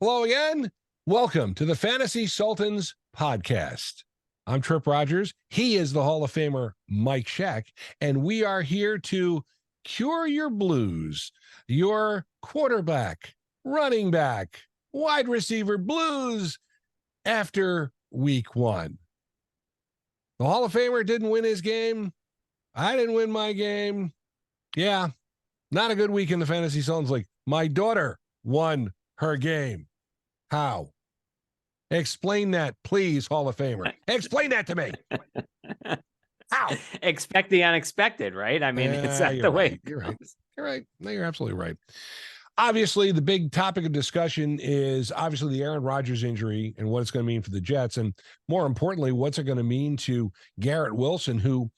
Hello again. Welcome to the Fantasy Sultans podcast. I'm Tripp Rogers. He is the Hall of Famer Mike Scheck, and we are here to cure your blues, your quarterback, running back, wide receiver blues after week one. The Hall of Famer didn't win his game. I didn't win my game. Yeah, not a good week in the Fantasy Sultans League. My daughter won her game. How? Explain that, please, Hall of Famer. Explain that to me. How? Expect the unexpected, right? I mean, it's not the way. You're right. You're right. No, you're absolutely right. Obviously, the big topic of discussion is obviously the Aaron Rodgers injury and what it's going to mean for the Jets. And more importantly, what's it going to mean to Garrett Wilson, who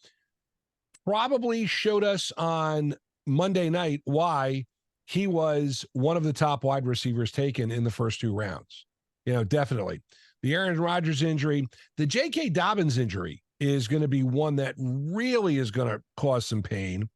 probably showed us on Monday night why he was one of the top wide receivers taken in the first two rounds. You know, definitely. The Aaron Rodgers injury, the J.K. Dobbins injury is going to be one that really is going to cause some pain.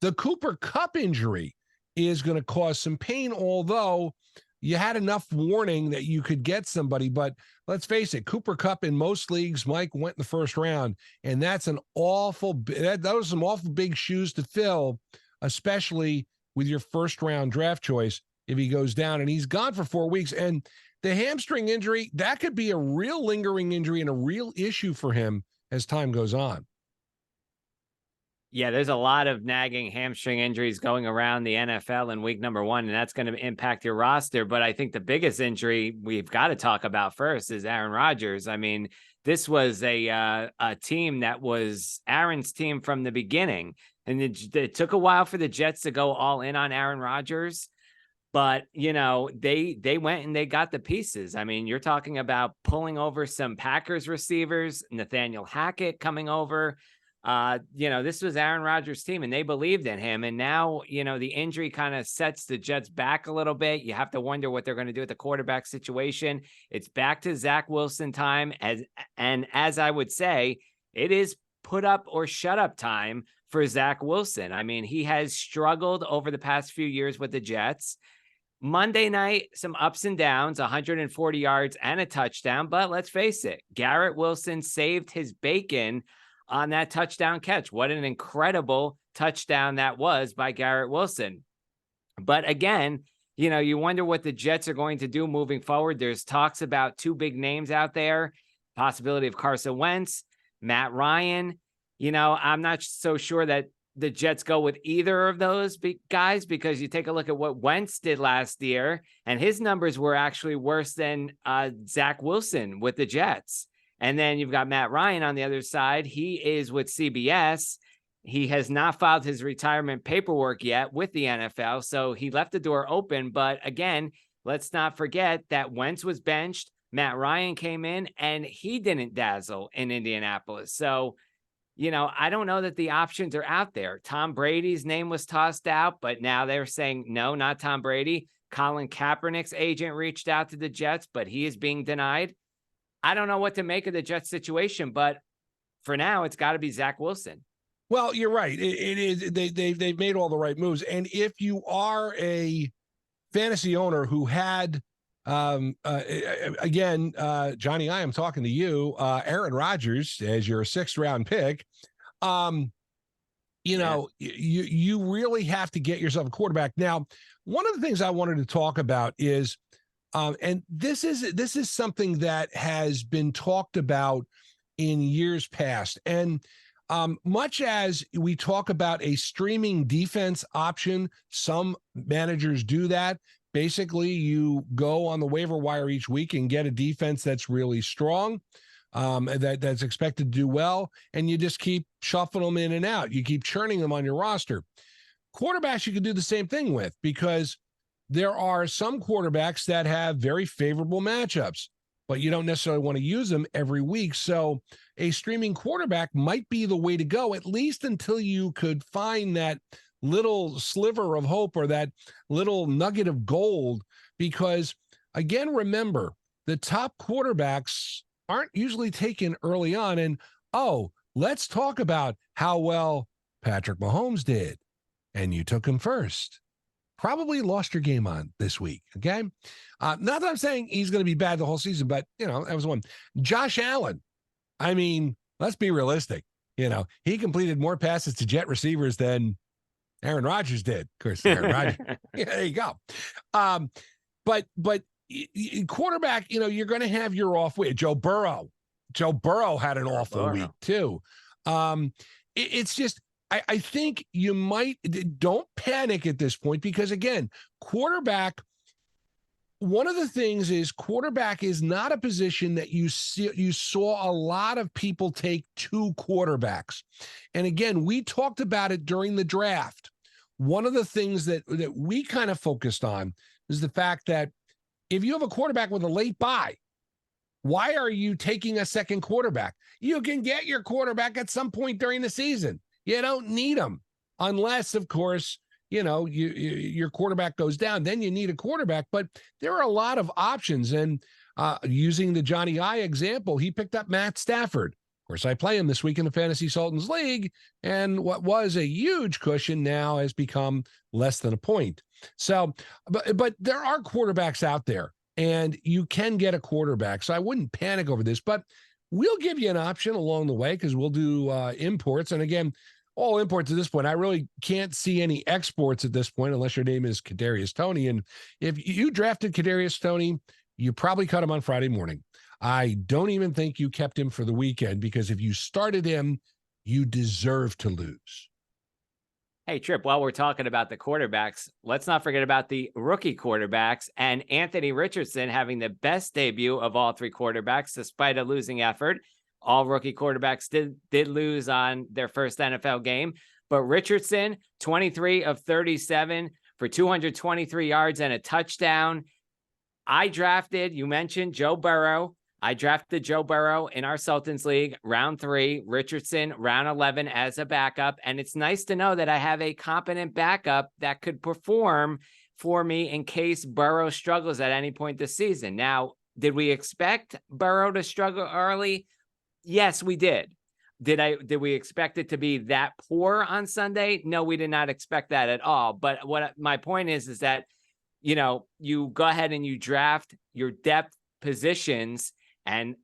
The Cooper Kupp injury is going to cause some pain, although you had enough warning that you could get somebody. But let's face it, Cooper Kupp in most leagues, Mike, went in the first round, and that's an awful, those are some awful big shoes to fill, especially with your first round draft choice if he goes down. And he's gone for 4 weeks. And the hamstring injury, that could be a real lingering injury and a real issue for him as time goes on. Yeah, there's a lot of nagging hamstring injuries going around the NFL in week number one, and that's going to impact your roster. But I think the biggest injury we've got to talk about first is Aaron Rodgers. I mean, this was a team that was Aaron's team from the beginning, and it took a while for the Jets to go all in on Aaron Rodgers. But, you know, they went and they got the pieces. I mean, you're talking about pulling over some Packers receivers, Nathaniel Hackett coming over. This was Aaron Rodgers' team, and they believed in him. And now, the injury kind of sets the Jets back a little bit. You have to wonder what they're going to do with the quarterback situation. It's back to Zach Wilson time. As I would say, it is put up or shut up time for Zach Wilson. I mean, he has struggled over the past few years with the Jets. Monday night, some ups and downs, 140 yards and a touchdown. But let's face it, Garrett Wilson saved his bacon on that touchdown catch. What an incredible touchdown that was by Garrett Wilson. But again, you wonder what the Jets are going to do moving forward. There's talks about two big names out there, possibility of Carson Wentz, Matt Ryan. I'm not so sure that the Jets go with either of those guys, because you take a look at what Wentz did last year, and his numbers were actually worse than Zach Wilson with the Jets. And then you've got Matt Ryan on the other side. He is with CBS. He has not filed his retirement paperwork yet with the NFL, so he left the door open. But again, let's not forget that Wentz was benched. Matt Ryan came in, and he didn't dazzle in Indianapolis. So, I don't know that the options are out there. Tom Brady's name was tossed out, but now they're saying, no, not Tom Brady. Colin Kaepernick's agent reached out to the Jets, but he is being denied. I don't know what to make of the Jets situation, but for now, it's got to be Zach Wilson. Well, you're right. It is. They've made all the right moves. And if you are a fantasy owner who had, Johnny, I am talking to you, Aaron Rodgers as your 6th round pick. You really have to get yourself a quarterback. Now, one of the things I wanted to talk about is, and this is something that has been talked about in years past. And much as we talk about a streaming defense option, some managers do that. Basically, you go on the waiver wire each week and get a defense that's really strong, that's expected to do well, and you just keep shuffling them in and out. You keep churning them on your roster. Quarterbacks you can do the same thing with, because there are some quarterbacks that have very favorable matchups, but you don't necessarily want to use them every week. So a streaming quarterback might be the way to go, at least until you could find that little sliver of hope or that little nugget of gold. Because again, remember, the top quarterbacks aren't usually taken early on. And let's talk about how well Patrick Mahomes did. And you took him first. probably lost your game on this week. Okay. Not that I'm saying he's going to be bad the whole season, but, that was one. Josh Allen. I mean, let's be realistic. He completed more passes to jet receivers than Aaron Rodgers did. Of course, Aaron Rodgers. Yeah, there you go. But quarterback, you're going to have your off week. Joe Burrow had an awful week too. It's just, I think don't panic at this point because, again, quarterback, one of the things is quarterback is not a position that you saw a lot of people take two quarterbacks. And again, we talked about it during the draft. One of the things that we kind of focused on is the fact that if you have a quarterback with a late bye, why are you taking a second quarterback? You can get your quarterback at some point during the season. You don't need him unless, of course, your quarterback goes down. Then you need a quarterback. But there are a lot of options. And using the Johnny I example, he picked up Matt Stafford. Of course, I play him this week in the Fantasy Sultans League. And what was a huge cushion now has become less than a point. So, but there are quarterbacks out there. And you can get a quarterback. So I wouldn't panic over this. But we'll give you an option along the way because we'll do imports. And again, all imports at this point. I really can't see any exports at this point unless your name is Kadarius Toney. And if you drafted Kadarius Toney, you probably cut him on Friday morning. I don't even think you kept him for the weekend because if you started him, you deserve to lose. Hey, Tripp, while we're talking about the quarterbacks, let's not forget about the rookie quarterbacks and Anthony Richardson having the best debut of all three quarterbacks despite a losing effort. All rookie quarterbacks did lose on their first NFL game, but Richardson, 23 of 37 for 223 yards and a touchdown. You mentioned Joe Burrow. I drafted Joe Burrow in our Sultans League, round 3, Richardson, round 11 as a backup. And it's nice to know that I have a competent backup that could perform for me in case Burrow struggles at any point this season. Now, did we expect Burrow to struggle early? Yes, we did. Did we expect it to be that poor on Sunday? No, we did not expect that at all. But what my point is that, you go ahead and you draft your depth positions, and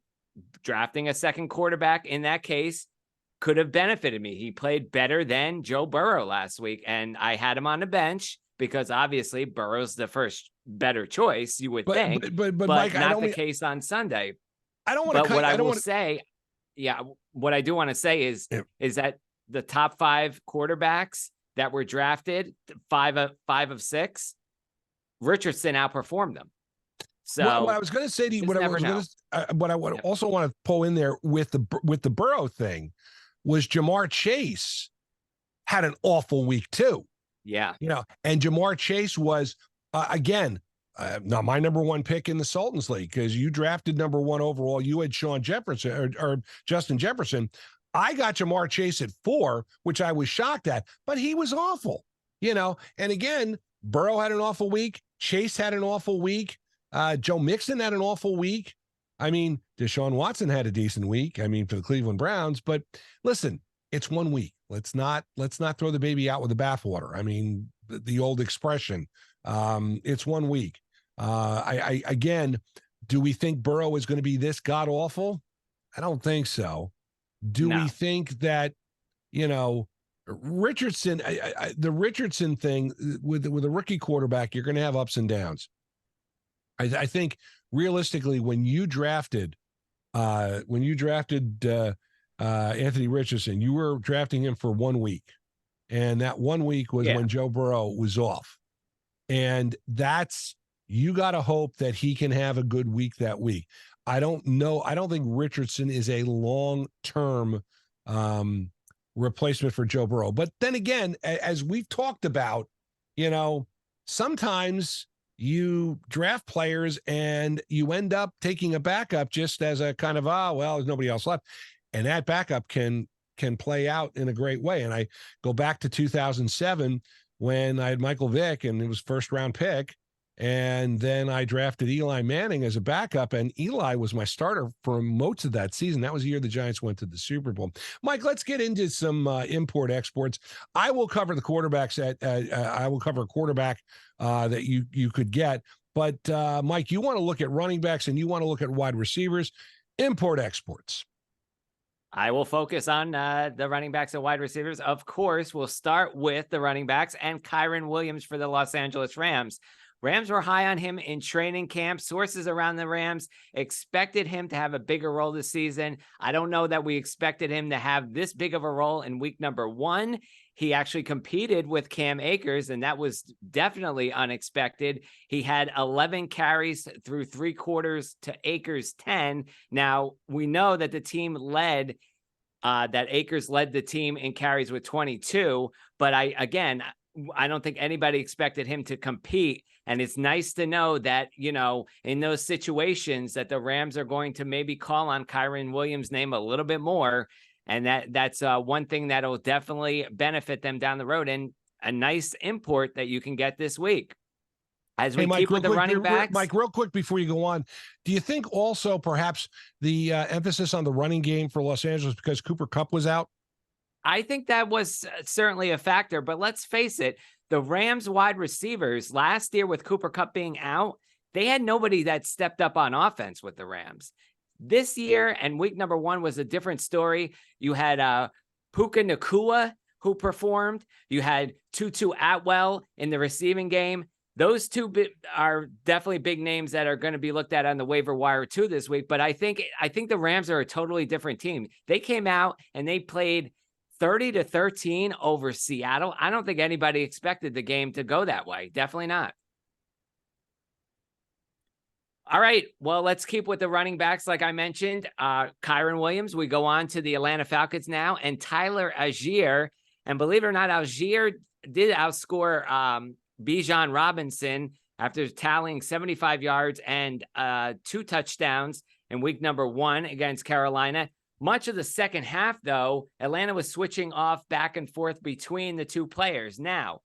drafting a second quarterback in that case could have benefited me. He played better than Joe Burrow last week, and I had him on the bench because obviously Burrow's the first better choice, you would think, but Mike, not the case on Sunday. I don't want to. What I will say, what I do want to say is that the top 5 quarterbacks that were drafted, 5 of 6, Richardson outperformed them. So what I was going to say to you, what I also want to pull in there with the Burrow thing was Jamar Chase had an awful week too. Yeah, and Jamar Chase was again not my number 1 pick in the Sultans League because you drafted number 1 overall. You had Sean Jefferson or Justin Jefferson. I got Jamar Chase at 4, which I was shocked at, but he was awful. And again, Burrow had an awful week. Chase had an awful week. Joe Mixon had an awful week. I mean, Deshaun Watson had a decent week. I mean, for the Cleveland Browns. But listen, it's 1 week. Let's not throw the baby out with the bathwater. I mean, the old expression. It's 1 week. Again, do we think Burrow is going to be this god awful? I don't think so. Do we think that Richardson? The Richardson thing with a rookie quarterback, you're going to have ups and downs. I think realistically, when you drafted Anthony Richardson, you were drafting him for 1 week, and that 1 week was when Joe Burrow was off, and you got to hope that he can have a good week that week. I don't know. I don't think Richardson is a long-term replacement for Joe Burrow. But then again, as we've talked about, sometimes you draft players and you end up taking a backup just as a kind of, there's nobody else left. And that backup can play out in a great way. And I go back to 2007 when I had Michael Vick and it was first round pick. And then I drafted Eli Manning as a backup, and Eli was my starter for most of that season. That was the year the Giants went to the Super Bowl. Mike, let's get into some import exports. I will cover the quarterbacks I will cover a quarterback that you could get. But Mike, you want to look at running backs and you want to look at wide receivers, import exports. I will focus on the running backs and wide receivers. Of course, we'll start with the running backs and Kyren Williams for the Los Angeles Rams. Rams were high on him in training camp. Sources around the Rams expected him to have a bigger role this season. I don't know that we expected him to have this big of a role in week number 1. He actually competed with Cam Akers, and that was definitely unexpected. He had 11 carries through 3 quarters to Akers' 10. Now, we know that the team led that Akers led the team in carries with 22, but I don't think anybody expected him to compete. And it's nice to know that, in those situations that the Rams are going to maybe call on Kyren Williams' name a little bit more. And that's one thing that'll definitely benefit them down the road, and a nice import that you can get this week. As we keep with the running backs. Mike, real quick before you go on, do you think also perhaps the emphasis on the running game for Los Angeles because Cooper Kupp was out? I think that was certainly a factor, but let's face it, the Rams wide receivers last year with Cooper Kupp being out, they had nobody that stepped up on offense with the Rams. This year and week number 1 was a different story. You had Puka Nacua who performed. You had Tutu Atwell in the receiving game. Those two are definitely big names that are going to be looked at on the waiver wire too this week. But I think the Rams are a totally different team. They came out and they played 30-13 over Seattle. I don't think anybody expected the game to go that way. Definitely not. All right. Well, let's keep with the running backs. Like I mentioned, Kyren Williams, we go on to the Atlanta Falcons now, and Tyler Algier. And believe it or not, Algier did outscore Bijan Robinson after tallying 75 yards and 2 touchdowns in week number 1 against Carolina. Much of the second half, though, Atlanta was switching off back and forth between the 2 players. Now,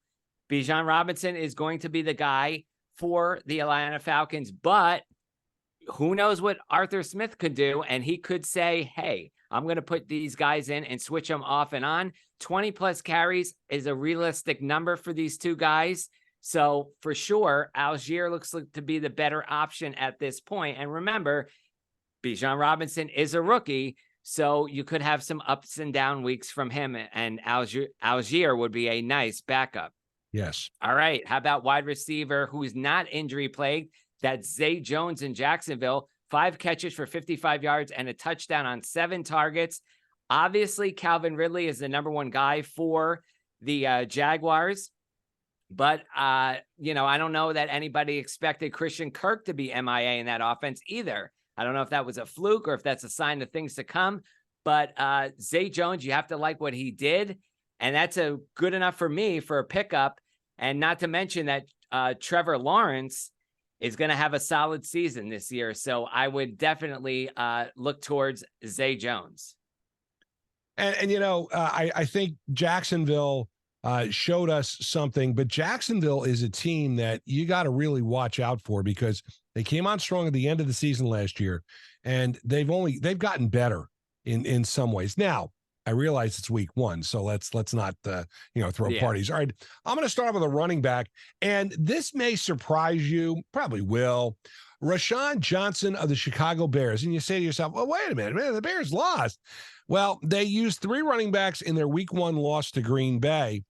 Bijan Robinson is going to be the guy for the Atlanta Falcons, but who knows what Arthur Smith could do, and he could say, hey, I'm going to put these guys in and switch them off and on. 20-plus carries is a realistic number for these 2 guys. So, for sure, Algier looks like to be the better option at this point. And remember, Bijan Robinson is a rookie, so you could have some ups and down weeks from him, and Algier would be a nice backup. Yes. All right. How about wide receiver who's not injury plagued? That's Zay Jones in Jacksonville. 5 catches for 55 yards and a touchdown on 7 targets. Obviously, Calvin Ridley is the number 1 guy for the Jaguars. But, I don't know that anybody expected Christian Kirk to be MIA in that offense either. I don't know if that was a fluke or if that's a sign of things to come. But Zay Jones, you have to like what he did. And that's a good enough for me for a pickup. And not to mention that Trevor Lawrence is going to have a solid season this year. So I would definitely look towards Zay Jones. And I think Jacksonville showed us something, but Jacksonville is a team that you got to really watch out for because they came on strong at the end of the season last year, and they've gotten better in some ways. Now, I realize it's week 1, so let's not throw parties. All right, I'm going to start with a running back, and this may surprise you, probably will. Rashawn Johnson of the Chicago Bears, and you say to yourself, "Well, wait a minute, man, the Bears lost." Well, they used 3 running backs in their week 1 loss to Green Bay.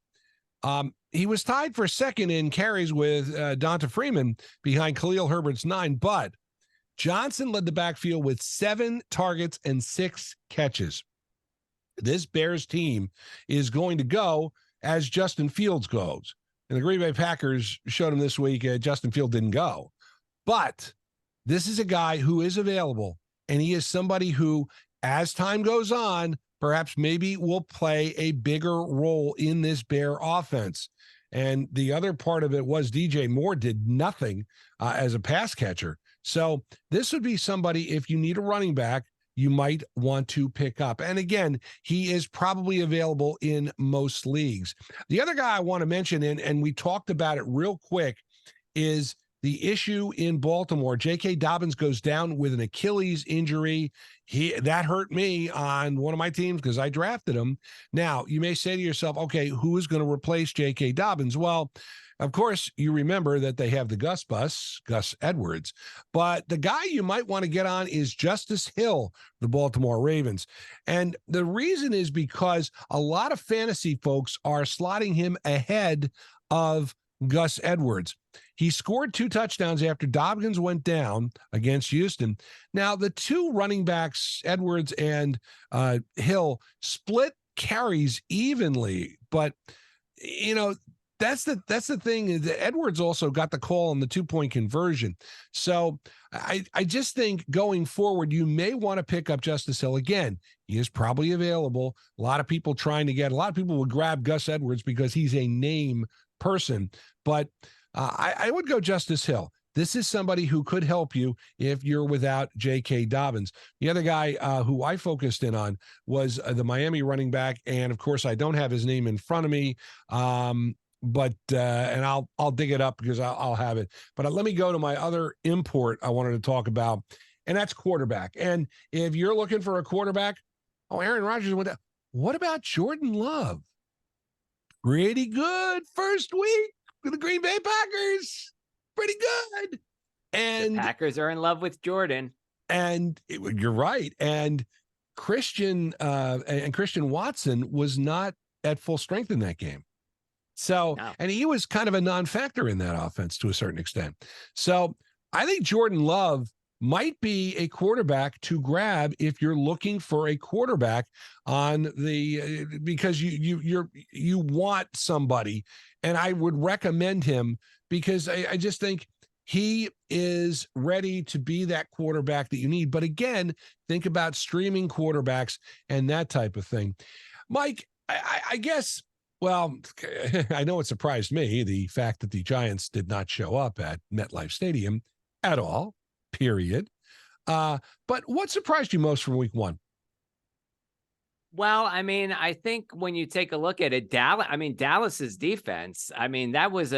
He was tied for second in carries with Donta Freeman behind Khalil Herbert's 9, but Johnson led the backfield with 7 targets and 6 catches. This Bears team is going to go as Justin Fields goes. And the Green Bay Packers showed him this week. Justin Fields didn't go. But this is a guy who is available, and he is somebody who, as time goes on, perhaps maybe will play a bigger role in this Bear offense. And the other part of it was DJ Moore did nothing as a pass catcher. So this would be somebody, if you need a running back, you might want to pick up. And again, he is probably available in most leagues. The other guy I want to mention, and we talked about it real quick, is the issue in Baltimore. J.K. Dobbins goes down with an Achilles injury. That hurt me on one of my teams because I drafted him. Now, you may say to yourself, okay, who is going to replace J.K. Dobbins? Well, of course, you remember that they have the Gus Edwards, but the guy you might want to get on is Justice Hill, the Baltimore Ravens. And the reason is because a lot of fantasy folks are slotting him ahead of Gus Edwards. He scored 2 touchdowns after Dobbins went down against Houston. Now, the 2 running backs, Edwards and Hill, split carries evenly, but that's the thing. Edwards also got the call on the 2-point conversion. So I just think going forward, you may want to pick up Justice Hill again. He is probably available. A lot of people would grab Gus Edwards because he's a name person, but I would go Justice Hill. This is somebody who could help you if you're without J.K. Dobbins. The other guy who I focused in on was the Miami running back, and of course I don't have his name in front of me. But I'll dig it up because I'll have it. But let me go to my other import I wanted to talk about, and that's quarterback. And if you're looking for a quarterback, Aaron Rodgers went down. What about Jordan Love? Pretty good first week with the Green Bay Packers. Pretty good. And the Packers are in love with Jordan. And you're right. And Christian Watson was not at full strength in that game. So, no. And he was kind of a non-factor in that offense to a certain extent. So I think Jordan Love might be a quarterback to grab if you're looking for a quarterback because you want somebody, and I would recommend him because I just think he is ready to be that quarterback that you need. But again, think about streaming quarterbacks and that type of thing. Mike, I guess. Well, I know it surprised me, the fact that the Giants did not show up at MetLife Stadium at all, period. But what surprised you most from week 1? Well, I think when you take a look at it, Dallas's defense, that was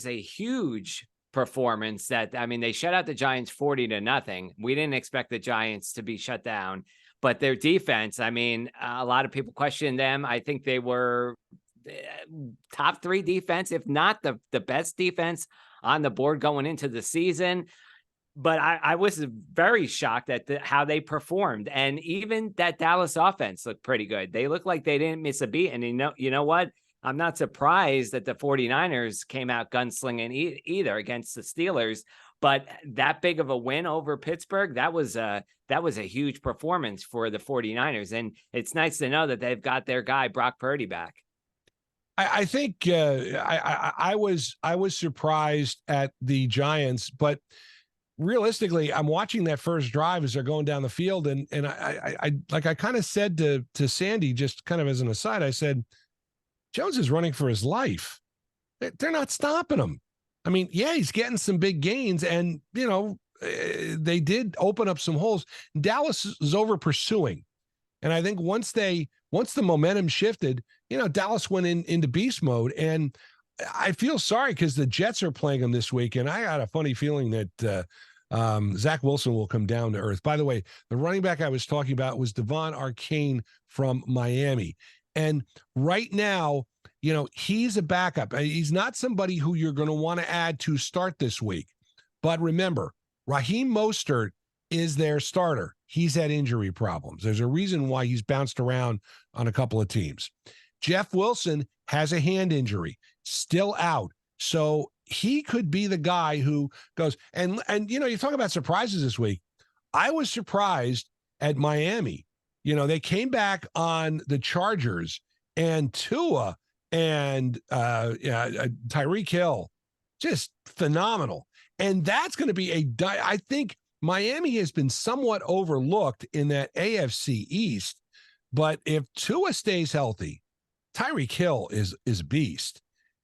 a huge performance they shut out the Giants 40-0. We didn't expect the Giants to be shut down, but their defense, a lot of people questioned them. I think they were top 3 defense, if not the best defense on the board going into the season. But I was very shocked at how they performed. And even that Dallas offense looked pretty good. They looked like they didn't miss a beat. And you know what? I'm not surprised that the 49ers came out gunslinging either against the Steelers. But that big of a win over Pittsburgh, that was a huge performance for the 49ers. And it's nice to know that they've got their guy, Brock Purdy, back. I think I was surprised at the Giants, but realistically, I'm watching that first drive as they're going down the field, and I kind of said to Sandy, just kind of as an aside, I said, Jones is running for his life. They're not stopping him. Yeah, he's getting some big gains, and they did open up some holes. Dallas is over pursuing, and I think once the momentum shifted, Dallas went into beast mode, and I feel sorry because the Jets are playing them this week, and I got a funny feeling that Zach Wilson will come down to earth. By the way, the running back I was talking about was Devon Arcane from Miami, and right now, he's a backup. He's not somebody who you're going to want to add to start this week. But remember, Raheem Mostert is their starter. He's had injury problems. There's a reason why he's bounced around on a couple of teams. Jeff Wilson has a hand injury, still out. So he could be the guy who goes, and you talk about surprises this week. I was surprised at Miami. They came back on the Chargers, and Tua and Tyreek Hill, just phenomenal. And that's going to be I think Miami has been somewhat overlooked in that AFC East, but if Tua stays healthy, Tyreek Hill is a beast.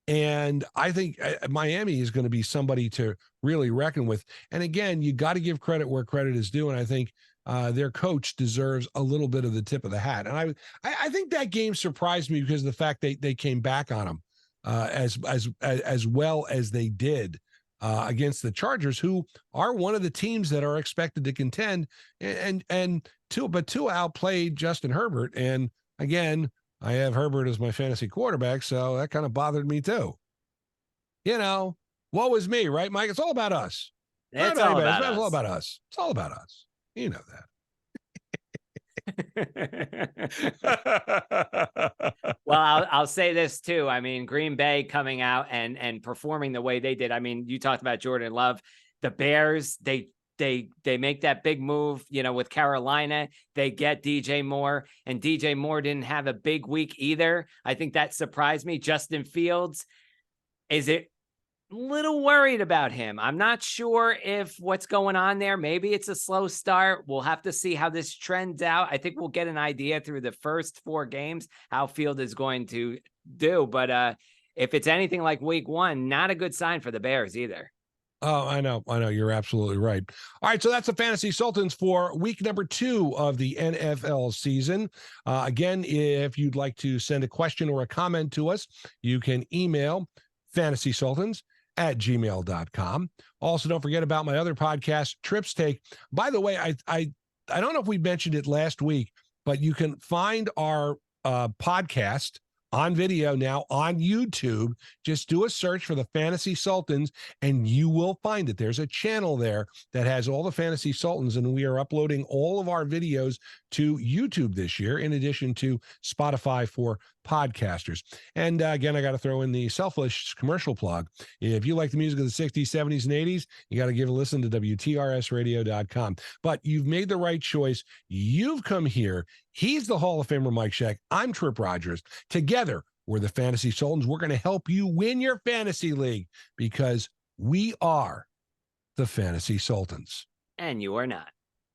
And I think Miami is going to be somebody to really reckon with. And again, you got to give credit where credit is due. And I think their coach deserves a little bit of the tip of the hat. And I think that game surprised me because of the fact they came back on them as well as they did. against the Chargers, who are one of the teams that are expected to contend. But Tua outplayed Justin Herbert. And again, I have Herbert as my fantasy quarterback, so that kind of bothered me too. Woe is me, right, Mike? It's all about us. It's all about It's all us. about us. It's all about us. You know that. Well, I'll say this too. I mean, Green Bay coming out and performing the way they did. I mean, you talked about Jordan Love. The Bears, they make that big move, with Carolina. They get DJ Moore, and DJ Moore didn't have a big week either. I think that surprised me. Justin Fields, is it little worried about him? I'm not sure if what's going on there. Maybe it's a slow start. We'll have to see how this trends out. I think we'll get an idea through the first 4 games how Field is going to do. But if it's anything like week 1, not a good sign for the Bears either. Oh, I know. You're absolutely right. All right, so that's the Fantasy Sultans for week number 2 of the NFL season. Again, if you'd like to send a question or a comment to us, you can email fantasysultans@gmail.com. Also, don't forget about my other podcast, Tripp's Take. By the way, I don't know if we mentioned it last week, but you can find our podcast on video now on YouTube. Just do a search for the Fantasy Sultans and you will find it. There's a channel there that has all the Fantasy Sultans, and we are uploading all of our videos to YouTube this year, in addition to Spotify for podcasters. And again, I got to throw in the selfish commercial plug. If you like the music of the 60s, 70s, and 80s, you got to give a listen to WTRSradio.com. But you've made the right choice. You've come here. He's the Hall of Famer, Mike Scheck. I'm Tripp Rogers. Together, we're the Fantasy Sultans. We're going to help you win your fantasy league because we are the Fantasy Sultans. And you are not.